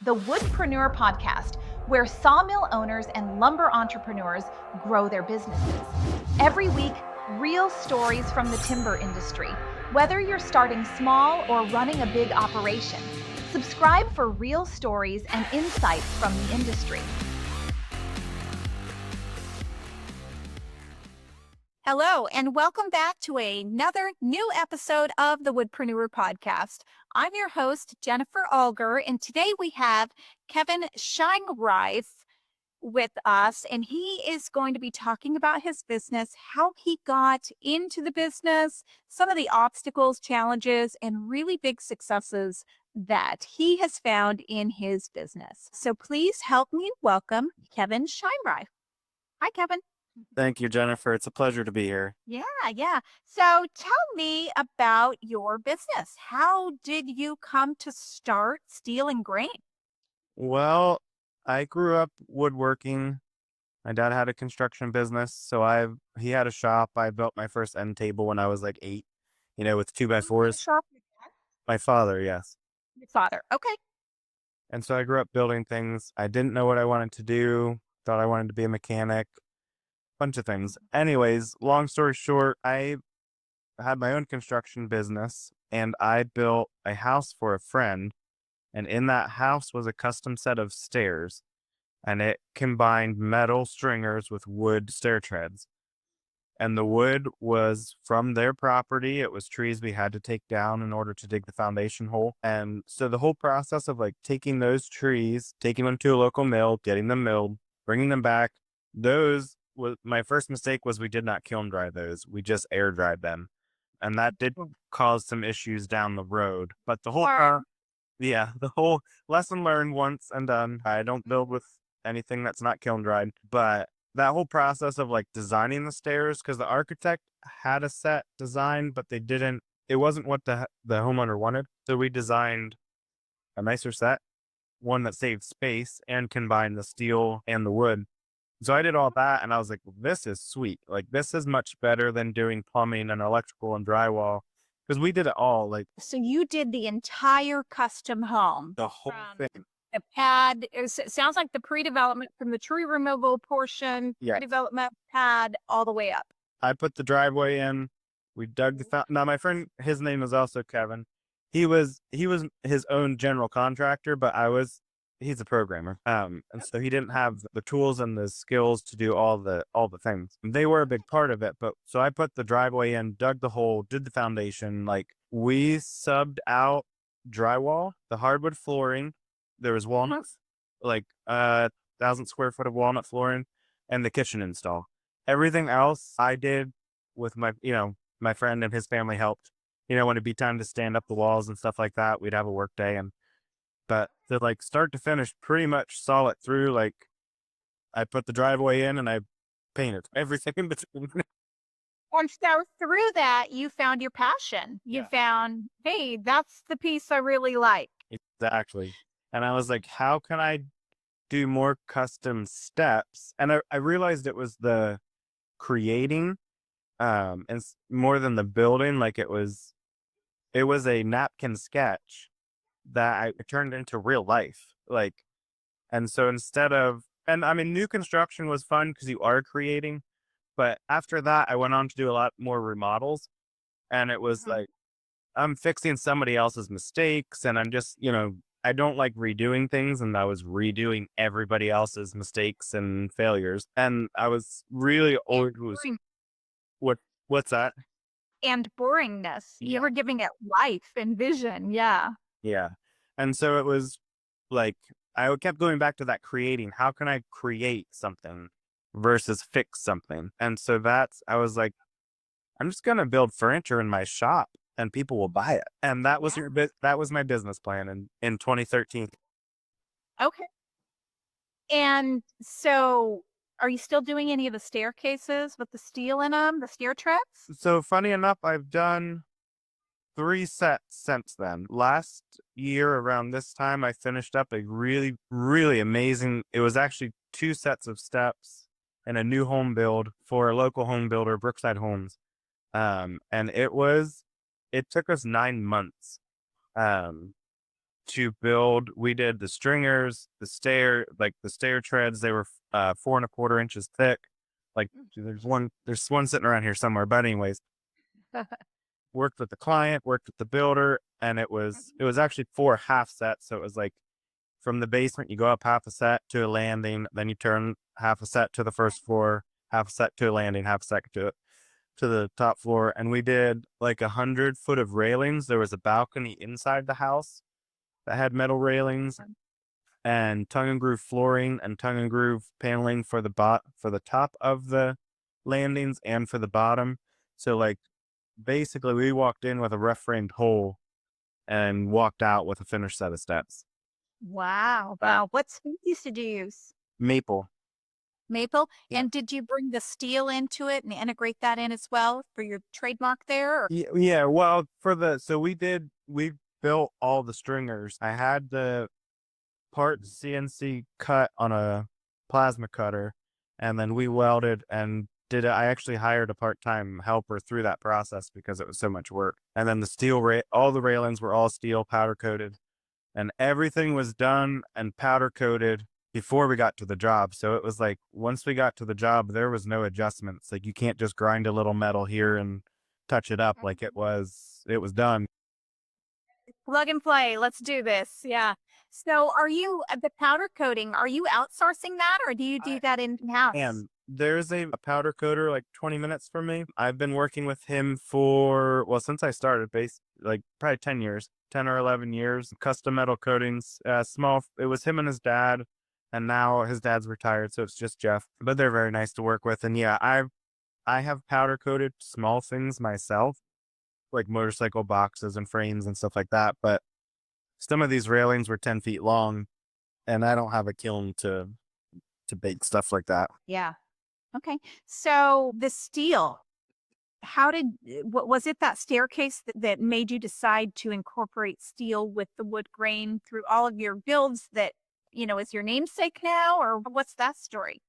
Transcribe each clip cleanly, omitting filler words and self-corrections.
the Woodpreneur Podcast, where sawmill owners and lumber entrepreneurs grow their businesses. Every week, real stories from the timber industry, whether you're starting small or running a big operation. Subscribe for real stories and insights from the industry. Hello, and welcome back to another new episode of the Woodpreneur Podcast. I'm your host, Jennifer Alger, and today we have Kevin Scheimreif with us, and he is going to be talking about his business, how he got into the business, some of the obstacles, challenges, and really big successes that he has found in his business. So please help me welcome Kevin Scheimreif. Hi, Kevin. Thank you, Jennifer. It's a pleasure to be here. Yeah. So tell me about your business. How did you come to start Steel and Grain? Well, I grew up woodworking. My dad had a construction business, so he had a shop. I built my first end table when I was like 8, with 2x4s. Shop your dad? My father, yes. Your father. Okay. And so I grew up building things. I didn't know what I wanted to do. Thought I wanted to be a mechanic. Bunch of things. Anyways, long story short, I had my own construction business and I built a house for a friend. And in that house was a custom set of stairs, and it combined metal stringers with wood stair treads. And the wood was from their property. It was trees we had to take down in order to dig the foundation hole. And so the whole process of like taking those trees, taking them to a local mill, getting them milled, bringing them back, my first mistake was we did not kiln dry those. We just air dried them. And that did cause some issues down the road. But the whole lesson learned once and done. I don't build with anything that's not kiln dried. But that whole process of like designing the stairs, because the architect had a set design, but it wasn't what the homeowner wanted. So we designed a nicer set, one that saved space and combined the steel and the wood. So I did all that and I was like, this is sweet. Like, this is much better than doing plumbing and electrical and drywall, because we did it all. Like, So you did the entire custom home. the whole thing. The pad, it sounds like the pre-development from the tree removal portion, Yeah. pre-development pad, all the way up. I put the driveway in. We dug now my friend, his name is also Kevin. He was his own general contractor, but he's a programmer. And so he didn't have the tools and the skills to do all the things. They were a big part of it, but so I put the driveway in, dug the hole, did the foundation. Like, we subbed out drywall, the hardwood flooring. There was walnuts, like 1,000 square foot of walnut flooring, and the kitchen install. Everything else I did with my friend, and his family helped. When it'd be time to stand up the walls and stuff like that, we'd have a work day. But to like start to finish, pretty much saw it through. Like, I put the driveway in and I painted everything in between. And so through that, you found your passion. You found, hey, that's the piece I really like. Exactly. And I was like, how can I do more custom steps? And I realized it was the creating, and more than the building. Like, it was a napkin sketch that I turned into real life. Like, and so new construction was fun because you are creating. But after that, I went on to do a lot more remodels, and it was like, I'm fixing somebody else's mistakes, and I'm just, I don't like redoing things, and I was redoing everybody else's mistakes and failures. And I was really old. What's that? And boringness. You were giving it life and vision. Yeah. Yeah. And so it was like, I kept going back to that creating. How can I create something versus fix something? And so I was like, I'm just going to build furniture in my shop and people will buy it. And that was that was my business plan in 2013. Okay. And so are you still doing any of the staircases with the steel in them, the stair treads? So funny enough, I've done 3 sets since then. Last year around this time, I finished up a really, really amazing, it was actually 2 sets of steps and a new home build for a local home builder, Brookside Homes. And it took us 9 months to build. We did the stringers, the stair treads. They were 4.25 inches thick. Like there's one sitting around here somewhere. But anyways, worked with the client, worked with the builder, and it was actually 4 half sets. So it was like from the basement, you go up half a set to a landing, then you turn half a set to the first floor, half a set to a landing, half a set to the top floor. And we did like 100 foot of railings. There was a balcony inside the house that had metal railings and tongue and groove flooring and tongue and groove paneling for the top of the landings and for the bottom. So like basically we walked in with a rough framed hole and walked out with a finished set of steps. Wow. Wow. What species did you use? Maple. Maple. Yeah. And did you bring the steel into it and integrate that in as well for your trademark there? Or? Yeah, well, we built all the stringers. I had the part CNC cut on a plasma cutter, and then we welded and did it. I actually hired a part-time helper through that process because it was so much work. And then all the railings were all steel powder coated, and everything was done and powder coated before we got to the job. So it was like once we got to the job, there was no adjustments. Like you can't just grind a little metal here and touch it up. Like it was done. Plug and play. Let's do this. Yeah. So are you the powder coating? Are you outsourcing that or do you do that in-house? And there's a powder coater like 20 minutes from me. I've been working with him since I started like probably 10 years, 10 or 11 years, custom metal coatings, it was him and his dad. And now his dad's retired. So it's just Jeff, but they're very nice to work with. And yeah, I have powder coated small things myself, like motorcycle boxes and frames and stuff like that. But some of these railings were 10 feet long and I don't have a kiln to bake stuff like that. Yeah. Okay. So the steel, what was it that staircase that made you decide to incorporate steel with the wood grain through all of your builds that, is your namesake now or what's that story?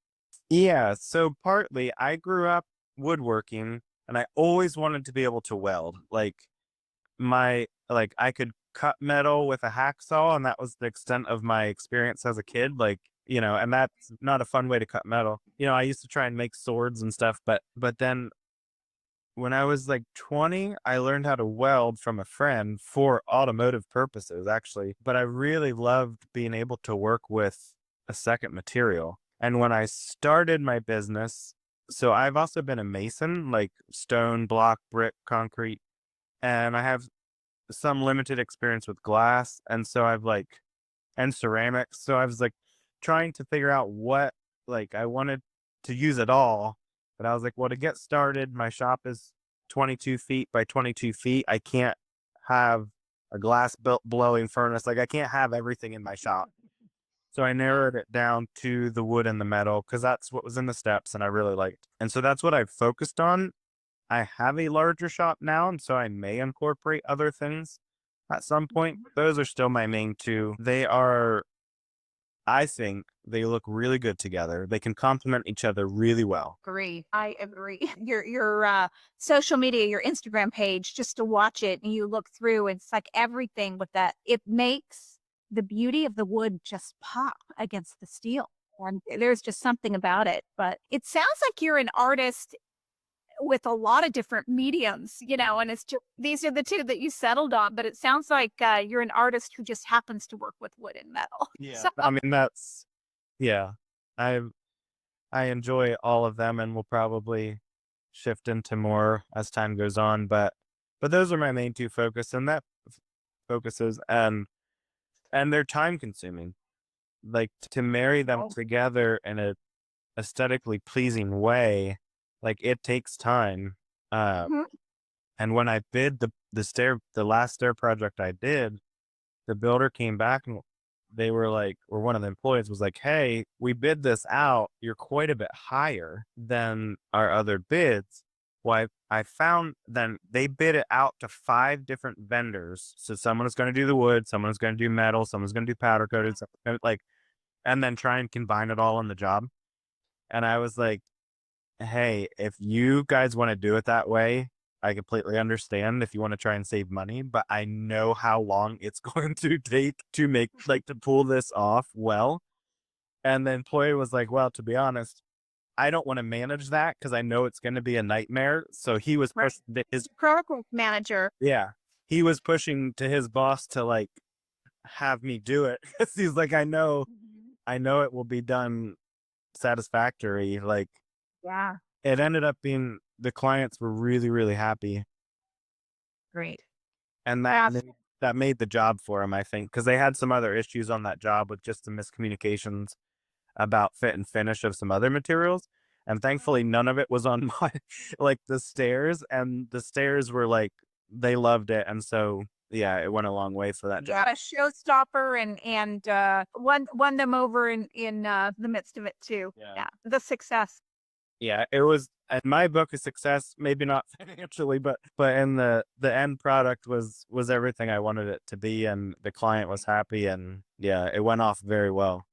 Yeah. So partly I grew up woodworking and I always wanted to be able to weld. I could cut metal with a hacksaw and that was the extent of my experience as a kid. And that's not a fun way to cut metal. I used to try and make swords and stuff, but then when I was like 20, I learned how to weld from a friend for automotive purposes, actually. But I really loved being able to work with a second material. And when I started my business, so I've also been a mason, like stone, block, brick, concrete, and I have some limited experience with glass. And ceramics. So I was like trying to figure out I wanted to use it all. But I was like, well, to get started, my shop is 22 feet by 22 feet. I can't have a glass blowing furnace. Like I can't have everything in my shop. So I narrowed it down to the wood and the metal because that's what was in the steps and I really liked. And so that's what I've focused on. I have a larger shop now, and so I may incorporate other things at some point. Those are still my main two. I think they look really good together. They can complement each other really well. I agree. Your social media, your Instagram page, just to watch it and you look through, it's like everything with that. It makes the beauty of the wood just pop against the steel. And there's just something about it. But it sounds like you're an artist with a lot of different mediums, and it's just, these are the two that you settled on, but it sounds like you're an artist who just happens to work with wood and metal. Yeah. So, I mean, yeah, I, I enjoy all of them and will probably shift into more as time goes on, but those are my main two focuses and they're time consuming. Like to marry them together in a aesthetically pleasing way, like it takes time. mhm. And when I bid the last stair project I did, the builder came back and they were like, or one of the employees was like, "Hey, we bid this out. You're quite a bit higher than our other bids." Well, I found then they bid it out to 5 different vendors. So someone is going to do the wood, someone is going to do metal, someone's going to do powder coated, and then try and combine it all in the job. And I was like, hey, if you guys want to do it that way, I completely understand if you want to try and save money, but I know how long it's going to take to make, like, to pull this off well. And the employee was like, well, to be honest, I don't want to manage that because I know it's going to be a nightmare. So he was Right. pushing to his, Program manager. yeah, he was pushing to his boss to like have me do it. 'Cause he's like, Mhm. I know it will be done satisfactory. Like, Yeah. it ended up being the clients were really, really happy. Great. And That's that made the job for him, I think, because they had some other issues on that job with just some miscommunications about fit and finish of some other materials. And thankfully, none of it was on my like the stairs, and the stairs were like they loved it, and so yeah, it went a long way for that job. a showstopper and won them over in the midst of it too. Yeah. Yeah. The success. Yeah, it was in my book a success, maybe not financially, but in the end product was everything I wanted it to be, and the client was happy, and yeah, it went off very well.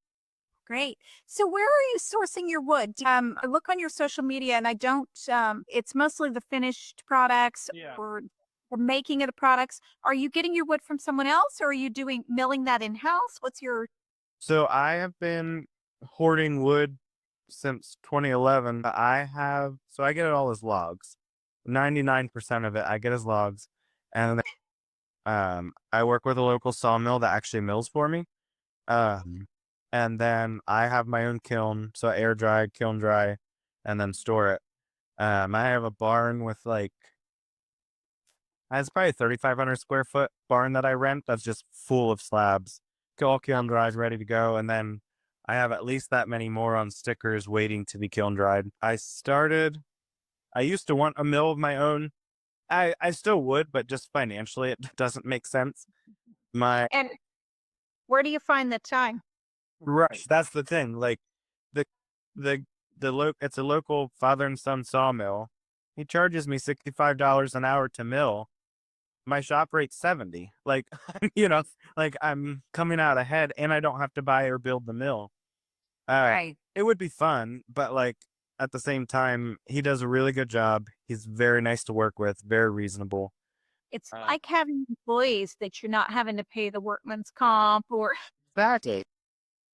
Great. So where are you sourcing your wood? I look on your social media and I don't it's mostly the finished products Yeah. or making of the products. Are you getting your wood from someone else or are you doing milling that in-house? What's your So I have been hoarding wood since 2011. I get it all as logs. 99% of it I get as logs. And I work with a local sawmill that actually mills for me. Um, and then I have my own kiln, so air dry, kiln dry, and then store it. I have a barn with like it's probably a 3,500 square foot barn that I rent that's just full of slabs, all kiln dried, ready to go. And then I have at least that many more on stickers waiting to be kiln dried. I used to want a mill of my own. I still would, but just financially, it doesn't make sense. My and where do you find the time? Rush, that's the thing. Like the the it's a local father and son sawmill. He charges me $65 an hour to mill. My shop rate's 70. Like, you know, like I'm coming out ahead and I don't have to buy or build the mill. Uh, Right. it would be fun, but like at the same time, he does a really good job. He's very nice to work with, very reasonable. It's Uh, like having employees that you're not having to pay the workman's comp or exactly.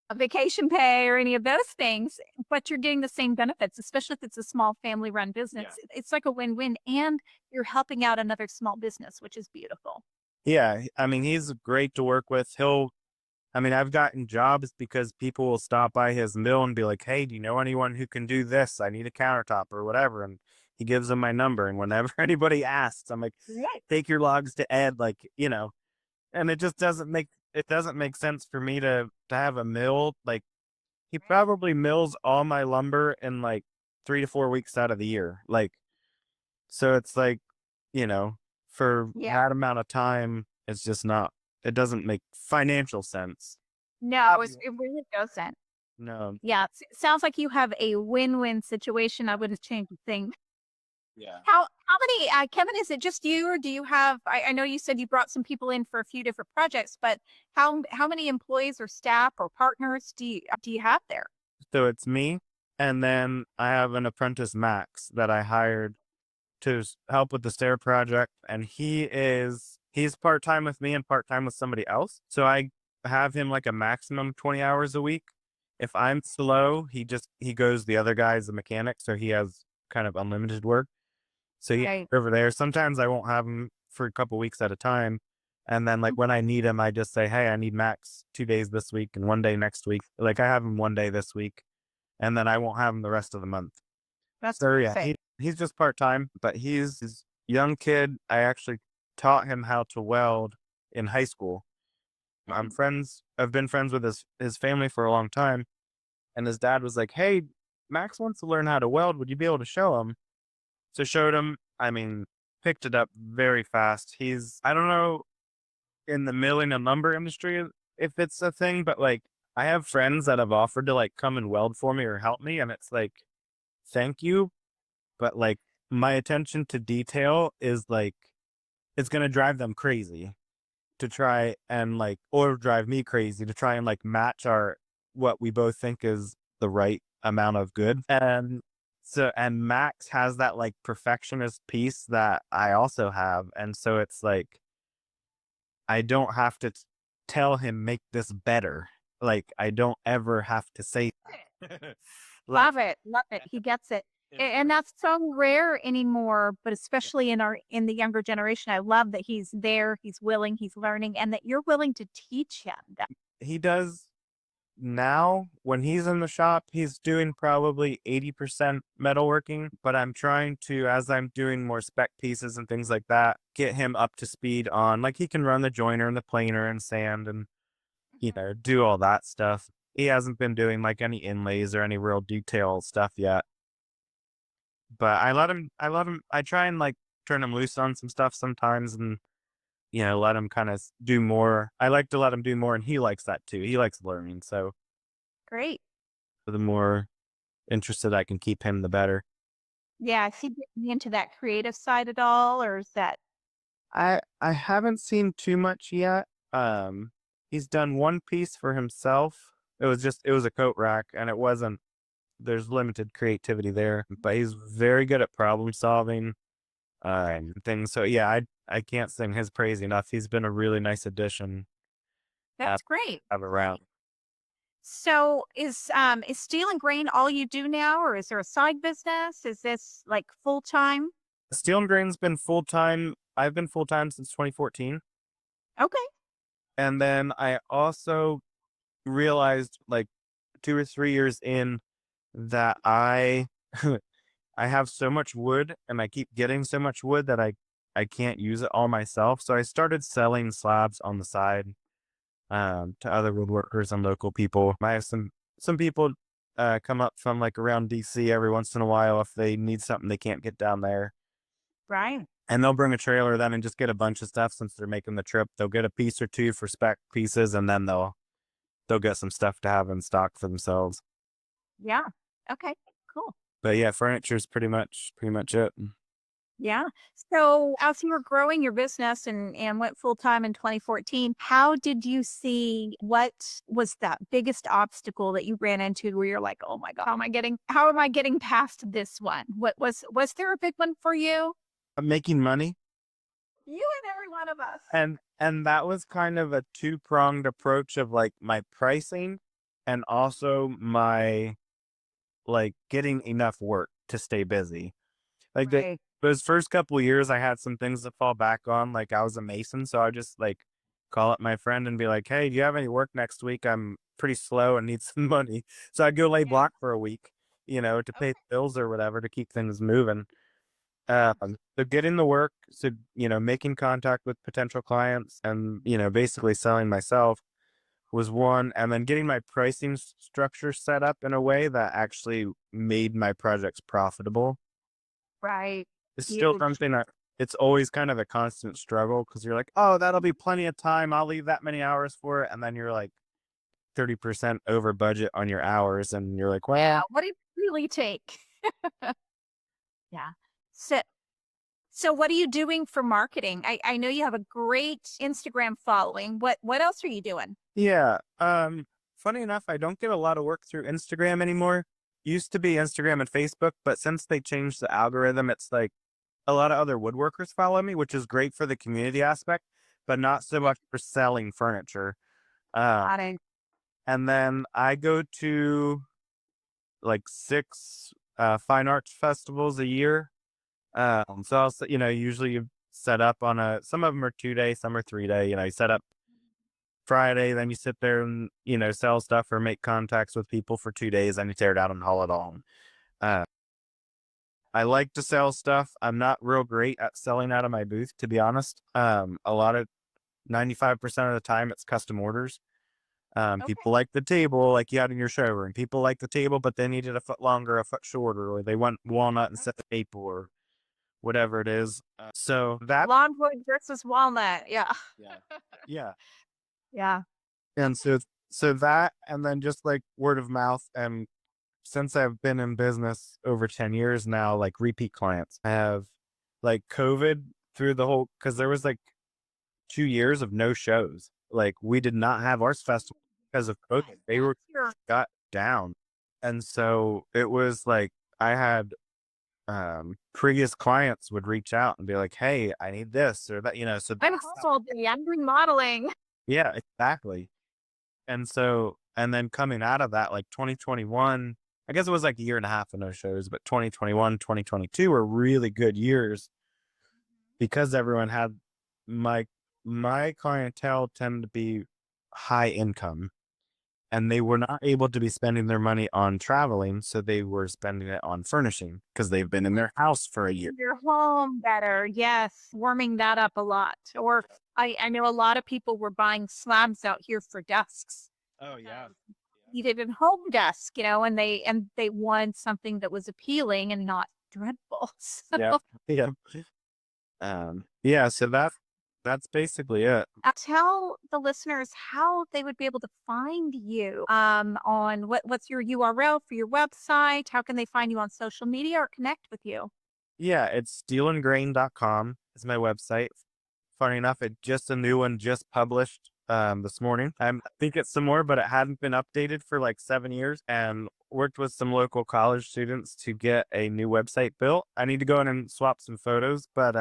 a vacation pay or any of those things, but you're getting the same benefits, especially if it's a small family run business. Yeah. It's like a win-win and you're helping out another small business, which is beautiful. Yeah. I mean, he's great to work with. I've gotten jobs because people will stop by his mill and be like, hey, do you know anyone who can do this? I need a countertop or whatever. And he gives them my number. And whenever anybody asks, I'm like, Right. take your logs to Ed, like, and it doesn't make sense for me to have a mill. Like, he probably mills all my lumber in like 3 to 4 weeks out of the year. Like, so it's like, you know, for Yeah. that amount of time, it's just not, it doesn't make financial sense. No, it really doesn't. No. Yeah, it sounds like you have a win-win situation. I wouldn't change a thing. Yeah. How many, Kevin, is it just you or do you have, I know you said you brought some people in for a few different projects, but how many employees or staff or partners do you have there? So it's me, and then I have an apprentice, Max, that I hired to help with the stair project, and he's part time with me and part time with somebody else. So I have him like a maximum 20 hours a week. If I'm slow, he goes the other guy's a mechanic, so he has kind of unlimited work. So he Right. over there. Sometimes I won't have him for a couple weeks at a time. And then like when I need him, I just say, hey, I need Max 2 days this week and 1 day next week. Like I have him 1 day this week, and then I won't have him the rest of the month. That's So yeah, perfect. he's just part time, but he's young kid. I actually taught him how to weld in high school. I've been friends with his family for a long time, and his dad was like, "Hey, Max wants to learn how to weld. Would you be able to show him?" So showed him. I mean, picked it up very fast. I don't know in the milling and lumber industry if it's a thing, but like I have friends that have offered to like come and weld for me or help me, and it's like, thank you, but like my attention to detail is like it's gonna drive them crazy to try and like or drive me crazy to try and like match our what we both think is the right amount of good. And So, and Max has that like perfectionist piece that I also have. And so it's like, I don't have to tell him, make this better. Like, I don't ever have to say, like, Love it. Love it. He gets it. And that's so rare anymore, but especially in the younger generation. I love that he's there, he's willing, he's learning, and that you're willing to teach him. he does now when he's in the shop, he's doing probably 80% metalworking, but I'm trying to, as I'm doing more spec pieces and things like that, get him up to speed on, like, he can run the joiner and the planer and sand and, do all that stuff. He hasn't been doing like any inlays or any real detail stuff yet, but I try and like turn him loose on some stuff sometimes and, let him kind of do more. I like to let him do more and he likes that too. He likes learning. So Great. the more interested I can keep him, the better. Yeah. Is he getting into that creative side at all? Or is that I haven't seen too much yet. He's done one piece for himself. It was a coat rack and it wasn't there's limited creativity there, but he's very good at problem solving and things. So yeah, I can't sing his praise enough. He's been a really nice addition to that's great. have around. So is steel and grain all you do now, or is there a side business? Is this like full time? Steel and Grain's been full time. I've been full time since 2014. Okay. And then I also realized like 2 or 3 years in that I have so much wood and I keep getting so much wood that I can't use it all myself. So I started selling slabs on the side to other woodworkers and local people. I have some people come up from like around DC every once in a while if they need something they can't get down there. Right. And they'll bring a trailer then and just get a bunch of stuff since they're making the trip. They'll get a piece or two for spec pieces and then they'll get some stuff to have in stock for themselves. Yeah. Okay. Cool. But yeah, furniture is pretty much it. Yeah. So as you were growing your business and went full time in 2014, how did you see what was that biggest obstacle that you ran into where you're like, oh my God, how am I getting past this one? What was there a big one for you? I'm making money. You and every one of us. And that was kind of a two-pronged approach of like my pricing and also my like getting enough work to stay busy. Like Right. those first couple of years I had some things to fall back on. Like I was a mason, so I just like call up my friend and be like, "Hey, do you have any work next week? I'm pretty slow and need some money." So I'd go lay Yeah. block for a week, to pay Okay. the bills or whatever to keep things moving. So getting the work, so making contact with potential clients and basically selling myself was one, and then getting my pricing structure set up in a way that actually made my projects profitable. Right. It's still Huge. something that it's always kind of a constant struggle because you're like, oh, that'll be plenty of time. I'll leave that many hours for it, and then you're like 30% over budget on your hours, and you're like, Yeah. well, What did it really take? Yeah. So So what are you doing for marketing? I know you have a great Instagram following. What else are you doing? yeah. Funny enough, I don't get a lot of work through Instagram anymore. Used to be Instagram and Facebook, but since they changed the algorithm, it's like a lot of other woodworkers follow me, which is great for the community aspect, but not so much for selling furniture. Uh, Got it. and then I go to like six fine arts festivals a year. So usually you set up on some of them are 2 day, some are 3 day. You set up Friday, then you sit there and, sell stuff or make contacts with people for 2 days, then you tear it out and haul it on. Uh, I like to sell stuff. I'm not real great at selling out of my booth, to be honest. A lot of 95% of the time it's custom orders. Okay. People like the table like you had in your showroom. People like the table, but they need it a foot longer, a foot shorter, or they want walnut instead of maple or whatever it is. So that, Longwood versus walnut. Yeah. yeah, yeah. Yeah. And so that, and then just like word of mouth. And since I've been in business over 10 years now, like repeat clients, I have like COVID through the whole, cause there was like 2 years of no shows. Like we did not have Arts Festival because of COVID. They were Sure. got down. And so it was like I had previous clients would reach out and be like, "Hey, I need this or that," so I'm home all day. I'm remodeling. yeah, exactly. And then coming out of that, like 2021, I guess it was like a year and a half of no shows, but 2021, 2022 were really good years because everyone had my my clientele tend to be high income and they were not able to be spending their money on traveling, so they were spending it on furnishing because they've been in their house for a year. Your home better. Yes. Warming that up a lot. Or I know a lot of people were buying slabs out here for desks. Oh yeah. Needed a home desk, and they wanted something that was appealing and not dreadful. Yeah. Yeah. Yeah, so that's basically it. Tell the listeners how they would be able to find you on what's your URL for your website? How can they find you on social media or connect with you? Yeah, it's steelandgrain.com is my website. Funny enough, a new one just published this morning. I think it's some more, but it hadn't been updated for like 7 years and worked with some local college students to get a new website built. I need to go in and swap some photos, but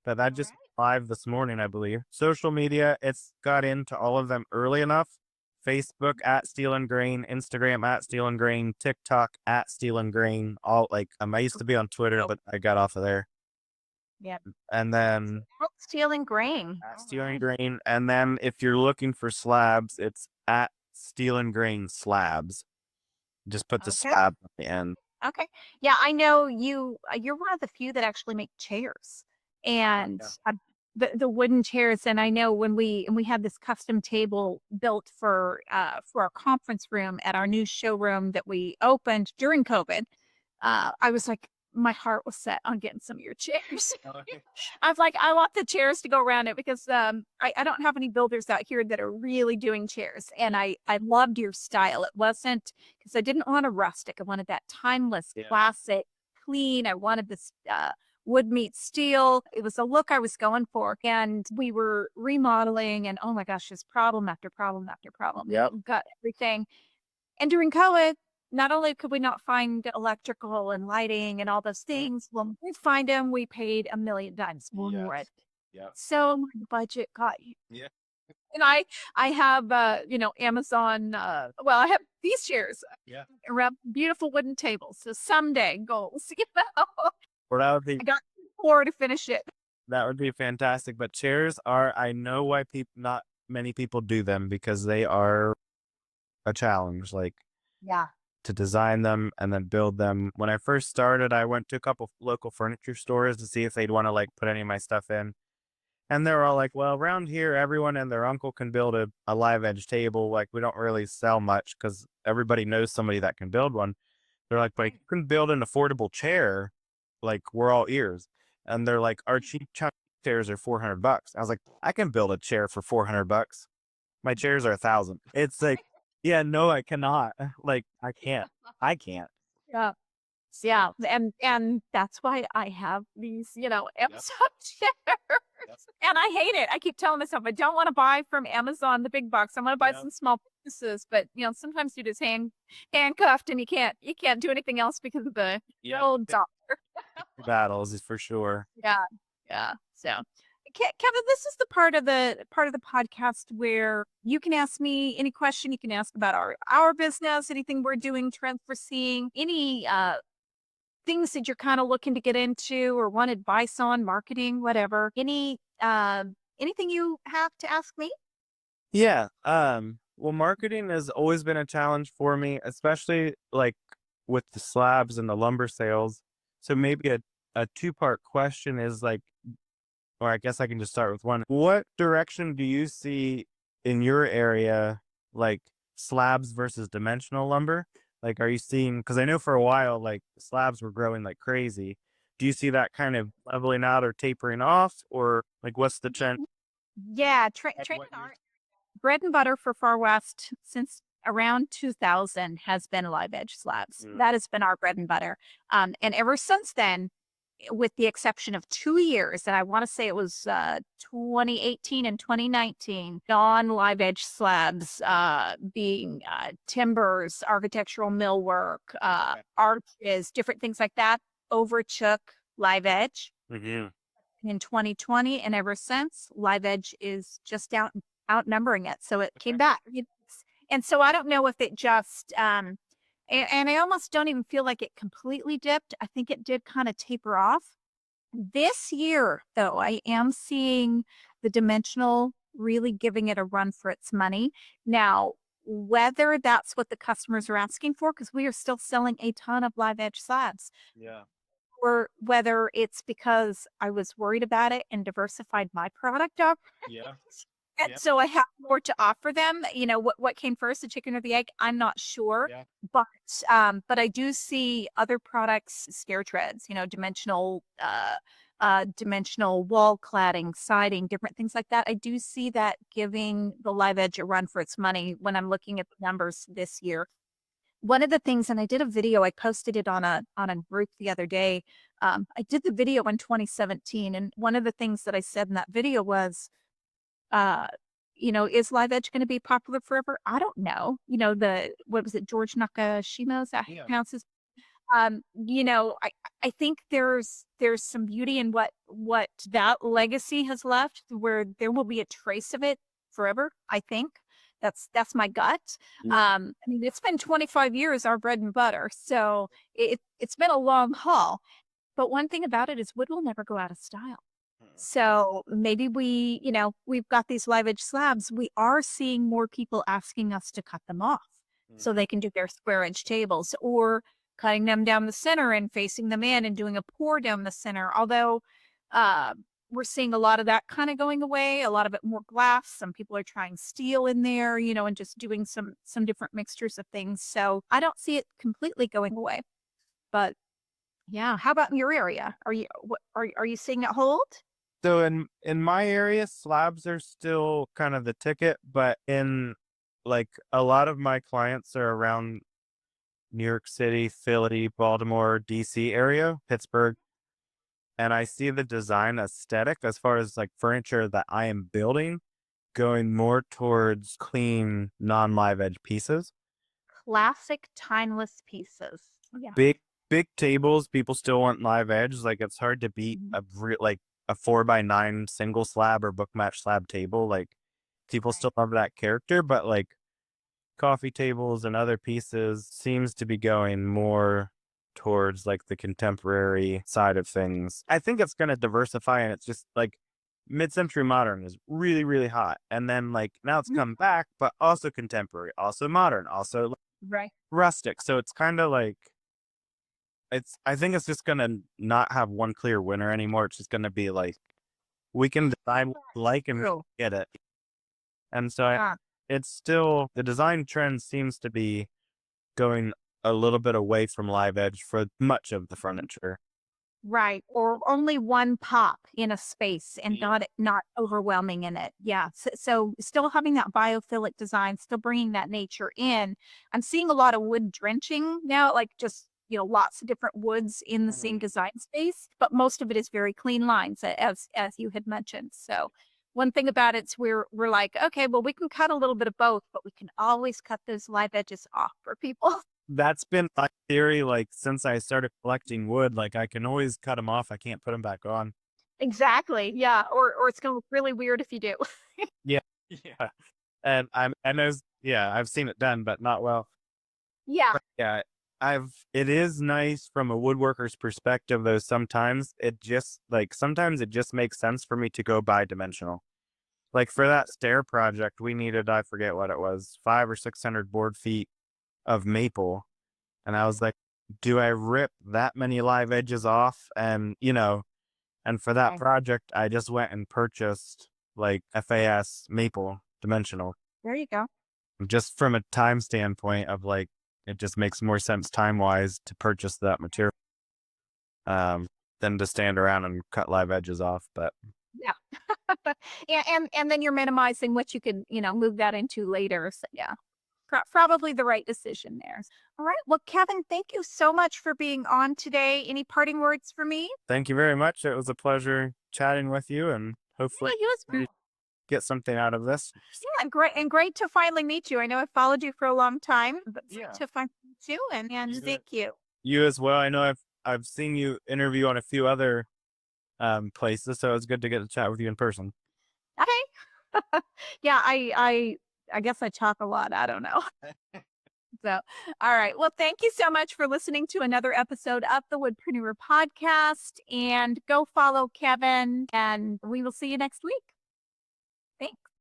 that All just right. live this morning, I believe. Social media, it's got into all of them early enough. Facebook at Steel and Grain, Instagram at Steel and Grain, TikTok at Steel and Grain. All like I used to be on Twitter, Oh, but I got off of there. yeah. And then Stealing grain. at All Steel and right. Grain. And then if you're looking for slabs, it's at Steel and Grain Slabs. Just put the Okay. slab at the end. Okay. Yeah, I know you're one of the few that actually make chairs and Yeah. the wooden chairs. And I know when we had this custom table built for our conference room at our new showroom that we opened during COVID, I was like, my heart was set on getting some of your chairs. I was like, I want the chairs to go around it because I don't have any builders out here that are really doing chairs. And I loved your style. It wasn't because I didn't want a rustic. I wanted that timeless, Yeah. classic, clean. I wanted this wood meets steel. It was a look I was going for. And we were remodeling, and oh my gosh, just problem after problem after problem. Yep. Got everything. And during COVID, not only could we not find electrical and lighting and all those things, when we find them, we paid a million times more. Yes. Yep. So my budget got you. Yeah. And I have Amazon I have these chairs Yeah. around beautiful wooden tables. So someday goals, you know. Well, that would be I got 4 to finish it. That would be fantastic, but chairs are I know why people not many people do them because they are a challenge, like, Yeah. to design them and then build them. When I first started, I went to a couple local furniture stores to see if they'd wanna, like, put any of my stuff in, and they were all like, "Well, around here, everyone and their uncle can build a live edge table, like, we don't really sell much because everybody knows somebody that can build one." They're like, "But you can build an affordable chair, like, we're all ears." And they're like, "Our cheap chairs are $400." I was like, "I can build a chair for $400. My chairs are 1,000." It's like, "Yeah, no, I cannot." Like, I can't. I can't. Yeah. Yeah, and that's why I have these, Amazon chairs. Yep. And I hate it. I keep telling myself I don't want to buy from Amazon the big box. I want to buy Yep. some small pieces, but sometimes you're just handcuffed and you can't do anything else because of the Yep. old dollar. Battles is for sure. Yeah. Yeah. So Kevin, this is the part of the podcast where you can ask me any question you can ask about our business, anything we're doing, trends we're seeing, any things that you're kind of looking to get into or want advice on, marketing, whatever. Anything you have to ask me? Yeah, well, marketing has always been a challenge for me, especially, like, with the slabs and the lumber sales. So maybe a two-part question is, like or I guess I can just start with one. What direction do you see in your area, like, slabs versus dimensional lumber? Like, are you seeing because I know for a while, like, slabs were growing like crazy. Do you see that kind of leveling out or tapering off? Or, like, what's the trend? Yeah, Like, train what and you're art. Bread and butter for Far West since around 2000 has been live edge slabs. Mm. That has been our bread and butter. And ever since then, with the exception of 2 years, and I want to say it was 2018 and 2019, non-live edge slabs, being timbers, architectural millwork, arches, different things like that, overtook live edge Mm-hmm. in 2020, and ever since, live edge is just outnumbering it. So it came back. And so I don't know if it just and I almost don't even feel like it completely dipped. I think it did kind of taper off. This year, though, I am seeing the dimensional really giving it a run for its money. Now, whether that's what the customers are asking for, because we are still selling a ton of live edge slabs, Yeah. or whether it's because I was worried about it and diversified my product offerings. Yeah. And Yeah. so I have more to offer them. What came first, the chicken or the egg? I'm not sure. Yeah. But I do see other products, stair treads, dimensional wall cladding, siding, different things like that. I do see that giving the live edge a run for its money when I'm looking at the numbers this year. One of the things, and I did a video, I posted it on a group the other day. I did the video in 2017, and one of the things that I said in that video was, uh, is live edge going to be popular forever? I don't know. What was it, George Nakashima? Is that how he Yeah. pronounces? I think there's some beauty in what that legacy has left, where there will be a trace of it forever. I think that's my gut. I mean, it's been 25 years, our bread and butter, so it's been a long haul. But one thing about it is wood will never go out of style. So maybe we've got these live edge slabs. We are seeing more people asking us to cut them off so they can do their square edge tables, or cutting them down the center and facing them in and doing a pour down the center. Although uh, we're seeing a lot of that kind of going away, a lot of it more glass. Some people are trying steel in there, and just doing some different mixtures of things. So I don't see it completely going away. But yeah, how about in your area? Are you seeing it hold? So in my area, slabs are still kind of the ticket, but in like a lot of my clients are around New York City, Philly, Baltimore, DC area, Pittsburgh, and I see the design aesthetic as far as like furniture that I am building going more towards clean, non-live edge pieces. Classic timeless pieces. Yeah. Big tables, people still want live edge. Like it's hard to beat like a 4x9 single slab or book match slab table. Like people still love that character, but like coffee tables and other pieces seems to be going more towards like the contemporary side of things. I think it's going to diversify, and it's just like mid-century modern is really, really hot. And then like now it's come back, but also contemporary, also modern, also Right. rustic. So it's kind of like, I think it's just going to not have one clear winner anymore. It's just going to be like, we can decide what we like and get it. And so it's still, the design trend seems to be going a little bit away from live edge for much of the furniture. Right. Or only one pop in a space and not overwhelming in it. Yeah. So still having that biophilic design, still bringing that nature in. I'm seeing a lot of wood drenching now, like just, lots of different woods in the same design space, but most of it is very clean lines, as you had mentioned. So one thing about it's we're like, okay, well, we can cut a little bit of both, but we can always cut those live edges off for people. That's been my theory, like since I started collecting wood. Like I can always cut them off, I can't put them back on. Exactly. Yeah. Or it's gonna look really weird if you do. Yeah. Yeah. And I've seen it done, but not well. Yeah. But yeah, it is nice from a woodworker's perspective, though sometimes it just makes sense for me to go bi-dimensional. Like for that stair project, we needed, I forget what it was, 500 or 600 board feet of maple. And I was like, do I rip that many live edges off? And for that project, I just went and purchased like FAS maple dimensional. There you go. Just from a time standpoint of like, it just makes more sense time wise to purchase that material than to stand around and cut live edges off. But yeah. And then you're minimizing what you could, move that into later. So yeah. probably the right decision there. All right. Well, Kevin, thank you so much for being on today. Any parting words for me? Thank you very much. It was a pleasure chatting with you, and hopefully Yeah, you as well. you get something out of this. Yeah, and great to finally meet you. I know I've followed you for a long time, but to finally meet you and thank you. You as well. I know I've seen you interview on a few other places, so it's good to get to chat with you in person. Okay. Yeah, I guess I talk a lot. I don't know. So, all right. Well, thank you so much for listening to another episode of the Woodpreneur Podcast. And go follow Kevin, and we will see you next week. Thanks.